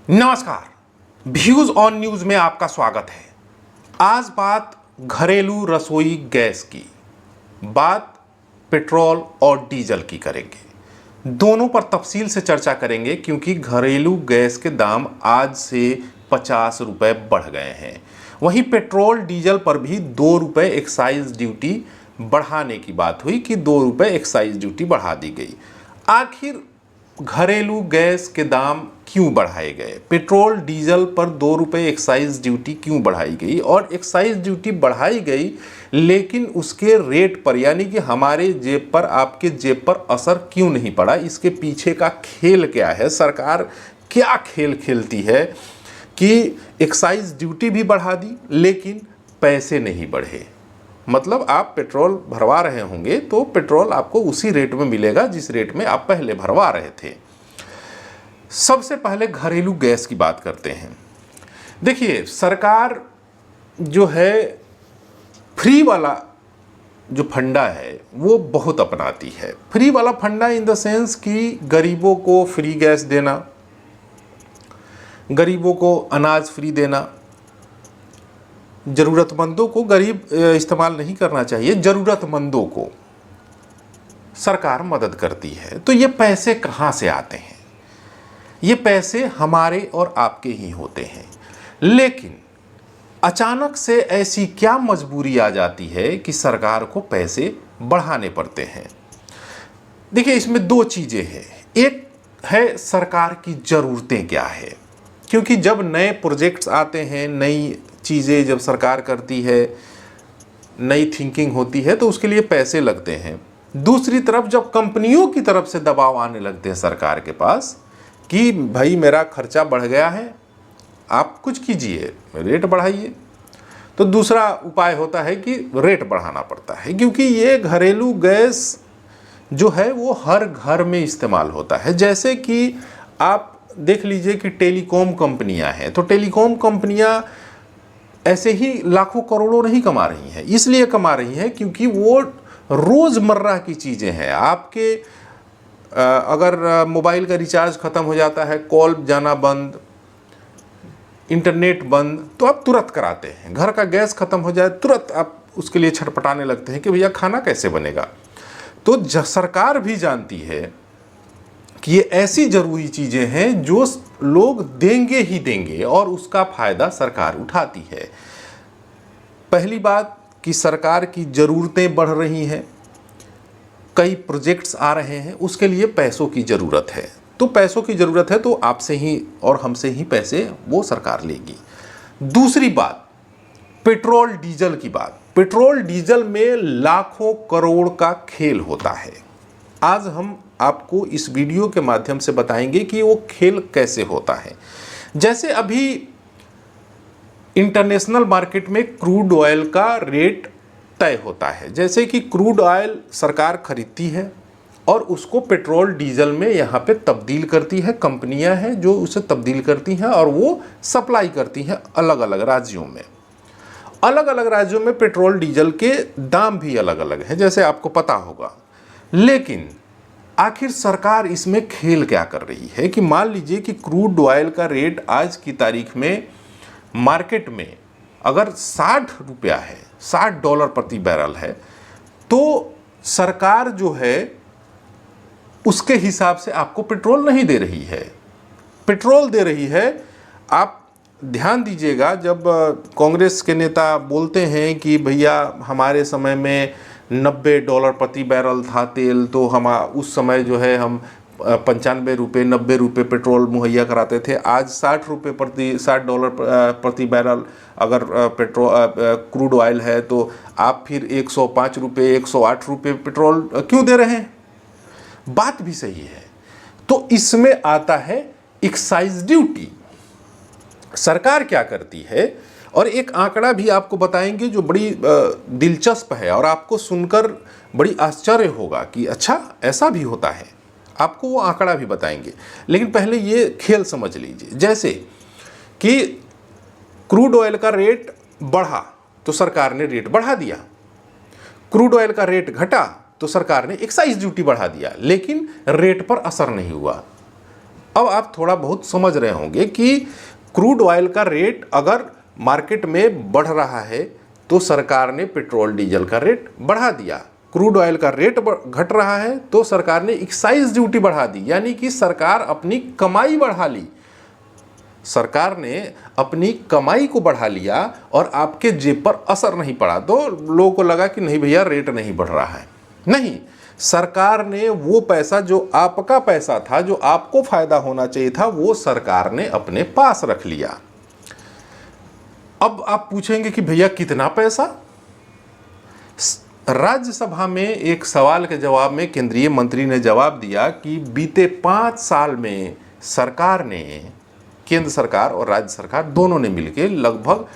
नमस्कार, views on news में आपका स्वागत है। आज बात घरेलू रसोई गैस की, बात पेट्रोल और डीजल की करेंगे। दोनों पर तफसील से चर्चा करेंगे क्योंकि घरेलू गैस के दाम आज से 50 रुपये बढ़ गए हैं। वहीं पेट्रोल डीजल पर भी 2 रुपये एक्साइज ड्यूटी बढ़ाने की बात हुई कि 2 रुपये एक्साइज ड्यूटी बढ़ा दी गई। आखिर घरेलू गैस के दाम क्यों बढ़ाए गए? पेट्रोल डीजल पर 2 रुपये एक्साइज ड्यूटी क्यों बढ़ाई गई? और एक्साइज ड्यूटी बढ़ाई गई लेकिन उसके रेट पर यानी कि हमारे जेब पर, आपके जेब पर असर क्यों नहीं पड़ा? इसके पीछे का खेल क्या है? सरकार क्या खेल खेलती है कि एक्साइज ड्यूटी भी बढ़ा दी लेकिन पैसे नहीं बढ़े। मतलब आप पेट्रोल भरवा रहे होंगे तो पेट्रोल आपको उसी रेट में मिलेगा जिस रेट में आप पहले भरवा रहे थे। सबसे पहले घरेलू गैस की बात करते हैं। देखिए, सरकार जो है फ्री वाला जो फंडा है वो बहुत अपनाती है। फ्री वाला फंडा इन द सेंस कि गरीबों को फ्री गैस देना, गरीबों को अनाज फ्री देना। ज़रूरतमंदों को गरीब इस्तेमाल नहीं करना चाहिए, ज़रूरतमंदों को सरकार मदद करती है। तो ये पैसे कहाँ से आते हैं? ये पैसे हमारे और आपके ही होते हैं। लेकिन अचानक से ऐसी क्या मजबूरी आ जाती है कि सरकार को पैसे बढ़ाने पड़ते हैं? देखिए, इसमें 2 चीज़ें हैं। एक है सरकार की ज़रूरतें क्या है, क्योंकि जब नए प्रोजेक्ट्स आते हैं, नई चीज़ें जब सरकार करती है, नई थिंकिंग होती है तो उसके लिए पैसे लगते हैं। दूसरी तरफ जब कंपनियों की तरफ से दबाव आने लगते हैं सरकार के पास कि भाई मेरा खर्चा बढ़ गया है, आप कुछ कीजिए, रेट बढ़ाइए, तो दूसरा उपाय होता है कि रेट बढ़ाना पड़ता है। क्योंकि ये घरेलू गैस जो है वो हर घर में इस्तेमाल होता है। जैसे कि आप देख लीजिए कि टेलीकॉम कंपनियां हैं, तो टेलीकॉम कंपनियां ऐसे ही लाखों करोड़ों नहीं कमा रही हैं। इसलिए कमा रही हैं क्योंकि वो रोज़मर्रा की चीज़ें हैं। आपके अगर मोबाइल का रिचार्ज ख़त्म हो जाता है, कॉल जाना बंद, इंटरनेट बंद, तो आप तुरंत कराते हैं। घर का गैस ख़त्म हो जाए तुरंत आप उसके लिए छटपटाने लगते हैं कि भैया खाना कैसे बनेगा। तो सरकार भी जानती है कि ये ऐसी ज़रूरी चीज़ें हैं जो लोग देंगे ही देंगे और उसका फ़ायदा सरकार उठाती है। पहली बात कि सरकार की ज़रूरतें बढ़ रही हैं, कई प्रोजेक्ट्स आ रहे हैं, उसके लिए पैसों की ज़रूरत है। तो पैसों की ज़रूरत है तो आपसे ही और हमसे ही पैसे वो सरकार लेगी। दूसरी बात, पेट्रोल डीजल की बात। पेट्रोल डीजल में लाखों करोड़ का खेल होता है। आज हम आपको इस वीडियो के माध्यम से बताएंगे कि वो खेल कैसे होता है। जैसे अभी इंटरनेशनल मार्केट में क्रूड ऑयल का रेट तय होता है। जैसे कि क्रूड ऑयल सरकार खरीदती है और उसको पेट्रोल डीजल में यहाँ पे तब्दील करती है। कंपनियां हैं जो उसे तब्दील करती हैं और वो सप्लाई करती हैं अलग अलग राज्यों में। अलग अलग राज्यों में पेट्रोल डीजल के दाम भी अलग अलग हैं, जैसे आपको पता होगा। लेकिन आखिर सरकार इसमें खेल क्या कर रही है कि मान लीजिए कि क्रूड ऑयल का रेट आज की तारीख में मार्केट में अगर 60 रुपया है, $60 प्रति बैरल है, तो सरकार जो है उसके हिसाब से आपको पेट्रोल नहीं दे रही है। पेट्रोल दे रही है, आप ध्यान दीजिएगा, जब कांग्रेस के नेता बोलते हैं कि भैया हमारे समय में $90 प्रति बैरल था तेल, तो हम उस समय जो है हम 95 रुपये 90 रुपये पेट्रोल मुहैया कराते थे। आज $60 प्रति बैरल अगर क्रूड ऑयल है तो आप फिर 105 रुपये 108 रुपये पेट्रोल क्यों दे रहे हैं? बात भी सही है। तो इसमें आता है एक्साइज ड्यूटी। सरकार क्या करती है, और एक आंकड़ा भी आपको बताएंगे जो बड़ी दिलचस्प है और आपको सुनकर बड़ी आश्चर्य होगा कि अच्छा ऐसा भी होता है। आपको वो आंकड़ा भी बताएंगे, लेकिन पहले ये खेल समझ लीजिए। जैसे कि क्रूड ऑयल का रेट बढ़ा तो सरकार ने रेट बढ़ा दिया, क्रूड ऑयल का रेट घटा तो सरकार ने एक्साइज ड्यूटी बढ़ा दिया, लेकिन रेट पर असर नहीं हुआ। अब आप थोड़ा बहुत समझ रहे होंगे कि क्रूड ऑयल का रेट अगर मार्केट में बढ़ रहा है तो सरकार ने पेट्रोल डीजल का रेट बढ़ा दिया, क्रूड ऑयल का रेट घट रहा है तो सरकार ने एक्साइज ड्यूटी बढ़ा दी, यानी कि सरकार अपनी कमाई बढ़ा ली। सरकार ने अपनी कमाई को बढ़ा लिया और आपके जेब पर असर नहीं पड़ा। तो लोगों को लगा कि नहीं भैया रेट नहीं बढ़ रहा है, नहीं, सरकार ने वो पैसा जो आपका पैसा था, जो आपको फायदा होना चाहिए था, वो सरकार ने अपने पास रख लिया। अब आप पूछेंगे कि भैया कितना पैसा? राज्यसभा में एक सवाल के जवाब में केंद्रीय मंत्री ने जवाब दिया कि बीते 5 साल में सरकार ने, केंद्र सरकार और राज्य सरकार दोनों ने मिलकर लगभग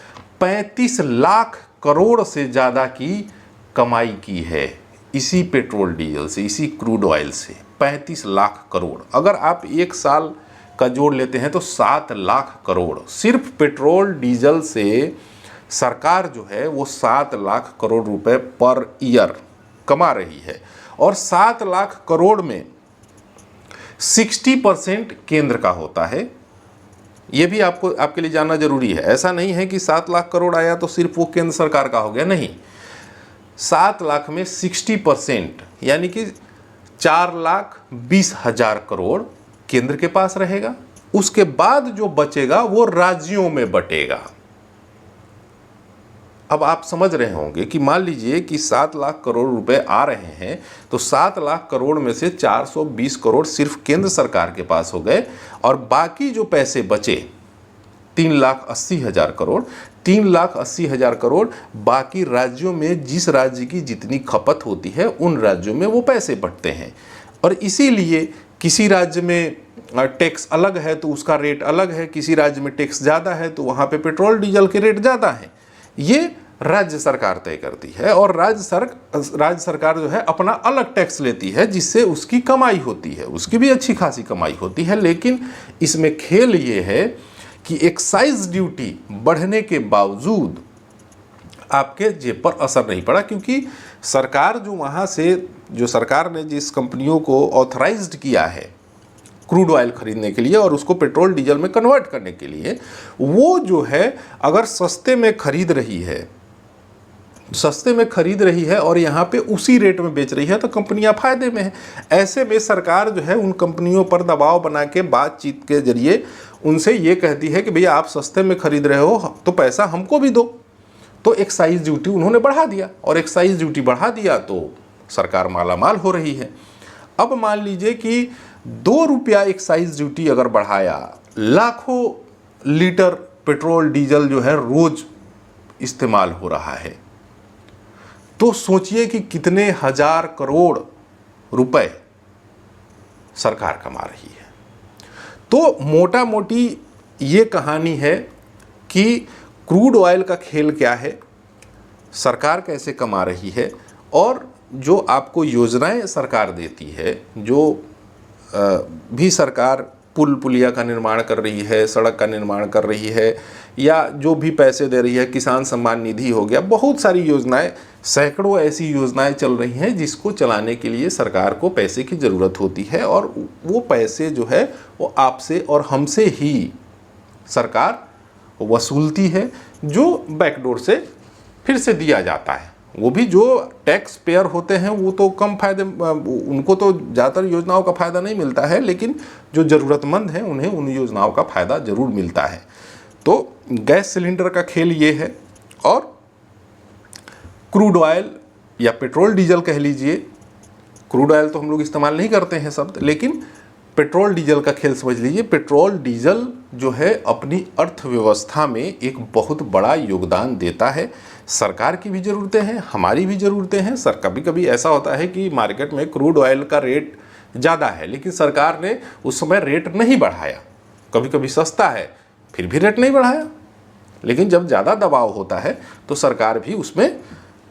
35 लाख करोड़ से ज़्यादा की कमाई की है इसी पेट्रोल डीजल से, इसी क्रूड ऑयल से। 35 लाख करोड़, अगर आप एक साल का जोड़ लेते हैं तो 7 लाख करोड़ सिर्फ पेट्रोल डीजल से सरकार जो है वो 7 लाख करोड़ रुपए पर ईयर कमा रही है। और 7 लाख करोड़ में 60% केंद्र का होता है। ये भी आपके लिए जानना जरूरी है। ऐसा नहीं है कि 7 लाख करोड़ आया तो सिर्फ वो केंद्र सरकार का हो गया, नहीं। 7 लाख में 60% यानी कि 4,20,000 करोड़ केंद्र के पास रहेगा। उसके बाद जो बचेगा वो राज्यों में बटेगा। अब आप समझ रहे होंगे कि मान लीजिए कि 7 लाख करोड़ रुपए आ रहे हैं तो 7 लाख करोड़ में से 420 करोड़ सिर्फ केंद्र सरकार के पास हो गए और बाकी जो पैसे बचे 3,80,000 करोड़, 3,80,000 करोड़ बाकी राज्यों में, जिस राज्य की जितनी खपत होती है उन राज्यों में वो पैसे बटते हैं। और इसीलिए किसी राज्य में टैक्स अलग है तो उसका रेट अलग है, किसी राज्य में टैक्स ज़्यादा है तो वहाँ पे पेट्रोल डीजल के रेट ज़्यादा हैं। ये राज्य सरकार तय करती है और राज्य सरकार जो है अपना अलग टैक्स लेती है जिससे उसकी कमाई होती है, उसकी भी अच्छी खासी कमाई होती है। लेकिन इसमें खेल ये है कि एक्साइज ड्यूटी बढ़ने के बावजूद आपके जेब पर असर नहीं पड़ा, क्योंकि सरकार जो वहाँ से, जो सरकार ने जिस कंपनियों को ऑथराइज्ड किया है क्रूड ऑयल खरीदने के लिए और उसको पेट्रोल डीजल में कन्वर्ट करने के लिए, वो जो है अगर सस्ते में खरीद रही है और यहाँ पे उसी रेट में बेच रही है तो कंपनियाँ फायदे में हैं। ऐसे में सरकार जो है उन कंपनियों पर दबाव बना के बातचीत के जरिए उनसे ये कहती है कि भैया आप सस्ते में खरीद रहे हो तो पैसा हमको भी दो। तो एक्साइज ड्यूटी उन्होंने बढ़ा दिया और एक्साइज ड्यूटी बढ़ा दिया तो सरकार मालामाल हो रही है। अब मान लीजिए कि 2 रुपया एक्साइज ड्यूटी अगर बढ़ाया, लाखों लीटर पेट्रोल डीजल जो है रोज इस्तेमाल हो रहा है, तो सोचिए कि कितने हजार करोड़ रुपए सरकार कमा रही है। तो मोटा मोटी ये कहानी है कि क्रूड ऑयल का खेल क्या है, सरकार कैसे कमा रही है और जो आपको योजनाएं सरकार देती है, जो भी सरकार पुल पुलिया का निर्माण कर रही है, सड़क का निर्माण कर रही है, या जो भी पैसे दे रही है, किसान सम्मान निधि हो गया, बहुत सारी योजनाएं, सैकड़ों ऐसी योजनाएं चल रही हैं जिसको चलाने के लिए सरकार को पैसे की ज़रूरत होती है और वो पैसे जो है वो आपसे और हमसे ही सरकार वसूलती है, जो बैकडोर से फिर से दिया जाता है। वो भी जो टैक्स पेयर होते हैं वो तो कम फायदे, उनको तो ज़्यादातर योजनाओं का फ़ायदा नहीं मिलता है, लेकिन जो ज़रूरतमंद हैं उन्हें उन योजनाओं का फ़ायदा ज़रूर मिलता है। तो गैस सिलेंडर का खेल ये है। और क्रूड ऑयल या पेट्रोल डीजल कह लीजिए, क्रूड ऑयल तो हम लोग इस्तेमाल नहीं करते हैं शब्द, लेकिन पेट्रोल डीजल का खेल समझ लीजिए। पेट्रोल डीजल जो है अपनी अर्थव्यवस्था में एक बहुत बड़ा योगदान देता है। सरकार की भी ज़रूरतें हैं, हमारी भी ज़रूरतें हैं। सर कभी कभी ऐसा होता है कि मार्केट में क्रूड ऑयल का रेट ज़्यादा है लेकिन सरकार ने उस समय रेट नहीं बढ़ाया। कभी कभी सस्ता है फिर भी रेट नहीं बढ़ाया, लेकिन जब ज़्यादा दबाव होता है तो सरकार भी उसमें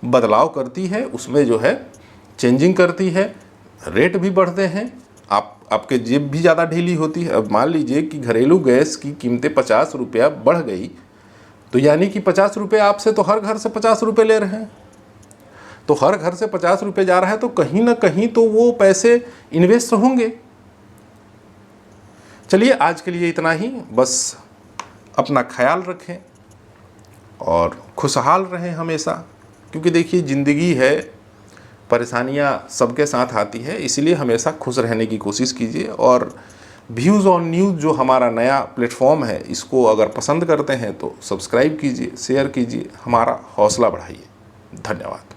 बदलाव करती है, उसमें जो है चेंजिंग करती है, रेट भी बढ़ते हैं, आपके जेब भी ज़्यादा ढीली होती है। अब मान लीजिए कि घरेलू गैस की कीमतें 50 रुपया बढ़ गई तो यानी कि 50 रुपये आपसे तो हर घर से 50 रुपये ले रहे हैं, तो हर घर से 50 रुपये जा रहा है तो कहीं ना कहीं तो वो पैसे इन्वेस्ट होंगे। चलिए आज के लिए इतना ही। बस अपना ख्याल रखें और खुशहाल रहें हमेशा, क्योंकि देखिए ज़िंदगी है, परेशानियां सबके साथ आती है, इसलिए हमेशा खुश रहने की कोशिश कीजिए। और व्यूज़ ऑन न्यूज़ जो हमारा नया प्लेटफॉर्म है, इसको अगर पसंद करते हैं तो सब्सक्राइब कीजिए, शेयर कीजिए, हमारा हौसला बढ़ाइए। धन्यवाद।